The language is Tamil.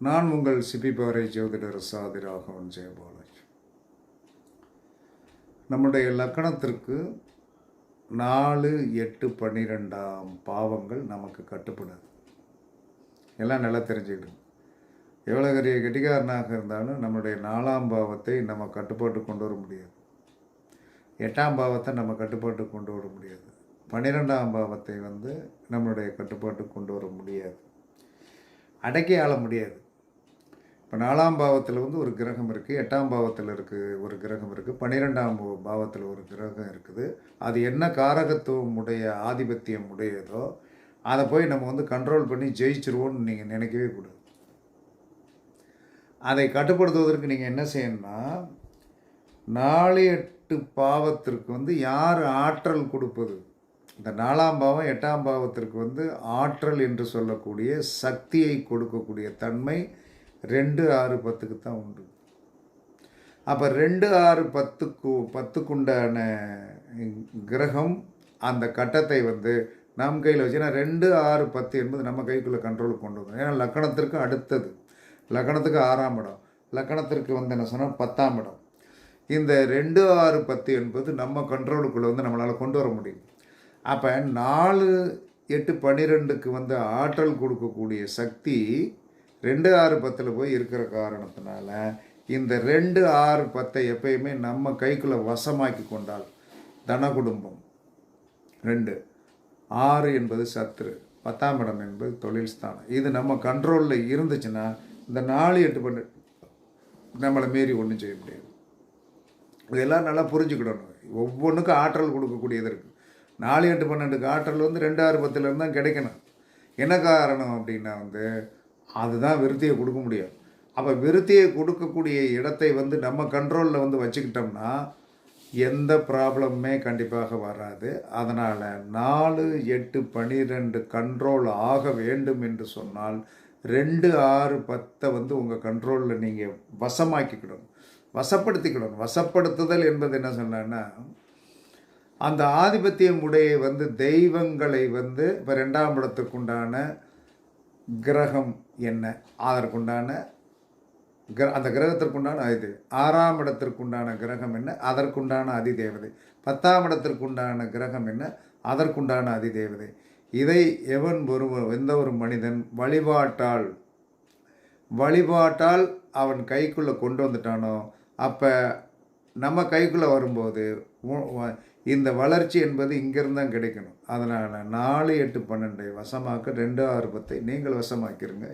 நான் உங்கள் சிபிபாறை ஜோதிடர் சாதி ராகவன் ஜெயபாலாஜி. நம்முடைய லக்கணத்திற்கு 4, 8, 12 பாவங்கள் நமக்கு கட்டுப்படாது. எல்லாம் நல்லா தெரிஞ்சுக்கிடும். எவ்வளோ பெரிய கெட்டிக்காரனாக இருந்தாலும் நம்மளுடைய 4ஆம் பாவத்தை நம்ம கட்டுப்பாட்டு கொண்டு வர முடியாது. 8ஆம் பாவத்தை நம்ம கட்டுப்பாட்டு கொண்டு வர முடியாது. 12ஆம் பாவத்தை நம்மளுடைய கட்டுப்பாட்டு கொண்டு வர முடியாது, அடக்கி ஆள முடியாது. இப்போ 4ஆம் பாவத்தில் ஒரு கிரகம் இருக்குது, 8ஆம் பாவத்தில் ஒரு கிரகம் இருக்குது, 12ஆம் பாவத்தில் ஒரு கிரகம் இருக்குது. அது என்ன காரகத்துவம் உடைய ஆதிபத்தியம் உடையதோ அதை போய் நம்ம கண்ட்ரோல் பண்ணி ஜெயிச்சிருவோன்னு நீங்கள் நினைக்கவே கூடாது. அதை கட்டுப்படுத்துவதற்கு நீங்கள் என்ன செய்யணும்னா, 4, 8 பாவத்திற்கு யார் ஆற்றல் கொடுப்பது? இந்த 4ஆம் பாவம் 8ஆம் பாவத்திற்கு ஆற்றல் என்று சொல்லக்கூடிய சக்தியை கொடுக்கக்கூடிய தன்மை 2, 6, 10க்கு தான் உண்டு. அப்போ 2, 6, 10க்குண்டான கிரகம் அந்த கட்டத்தை நம் கையில் வச்சுன்னா 2, 6, 10 என்பது நம்ம கைக்குள்ளே கண்ட்ரோலுக்கு கொண்டு வரும். ஏன்னா லக்கணத்திற்கு அடுத்தது, லக்கணத்துக்கு 6ஆம் இடம், லக்கணத்திற்கு என்ன சொன்னால் 10ஆம் இடம். இந்த 2, 6, 10 என்பது நம்ம கண்ட்ரோலுக்குள்ளே நம்மளால் கொண்டு வர முடியும். அப்போ 4, 8, 12க்கு ஆற்றல் கொடுக்கக்கூடிய சக்தி 2, 6, 10 போய் இருக்கிற காரணத்தினால இந்த 2, 6, 10 எப்பயுமே நம்ம கைக்குள்ளே வசமாக்கி கொண்டால் தன குடும்பம் 2, 6 என்பது சத்ரு, 10ஆம் இடம் என்பது தொழில் ஸ்தானம். இது நம்ம கண்ட்ரோலில் இருந்துச்சுன்னா இந்த 4, 8, 12 நம்மளை மீறி ஒன்றும் செய்ய முடியாது. இதெல்லாம் நல்லா புரிஞ்சுக்கிடணும். ஒவ்வொன்றுக்கும் ஆற்றல் கொடுக்கக்கூடியது இருக்குது. 4, 8, 12க்கு ஆற்றல் 2, 6, 10 தான் கிடைக்கணும். என்ன காரணம் அப்படின்னா அதுதான் விருத்தியை கொடுக்க முடியும். அப்போ விருத்தியை கொடுக்கக்கூடிய இடத்தை நம்ம கண்ட்ரோலில் வச்சுக்கிட்டோம்னா எந்த ப்ராப்ளமுமே கண்டிப்பாக வராது. அதனால் 4, 8, 12 கண்ட்ரோல் ஆக வேண்டும் என்று சொன்னால் 2, 6, 10 உங்கள் கண்ட்ரோலில் நீங்கள் வசமாக்கிக்கிடணும், வசப்படுத்திக்கிடணும். வசப்படுத்துதல் என்பது என்ன சொன்னா, அந்த ஆதிபத்தியம் உடைய தெய்வங்களை இப்போ 2ஆம் இடத்துக்குண்டான கிரகம் என்ன, அதற்குண்டான அந்த கிரகத்திற்குண்டான அது 6ஆம் இடத்திற்குண்டான கிரகம் என்ன, அதற்குண்டான அதிதேவதை. 10ஆம் இடத்திற்குண்டான கிரகம் என்ன, அதற்குண்டான அதிதேவதை. இதை எந்த ஒரு மனிதன் வழிபாட்டால் அவன் கைக்குள்ளே கொண்டு வந்துட்டானோ அப்போ நம்ம கைக்குள்ளே வரும்போது இந்த வளர்ச்சி என்பது இங்கேருந்து தான் கிடைக்கணும். அதனால் 4, 8, 12 வசமாக்க 2, 6, 10 நீங்கள் வசமாக்கிருங்க.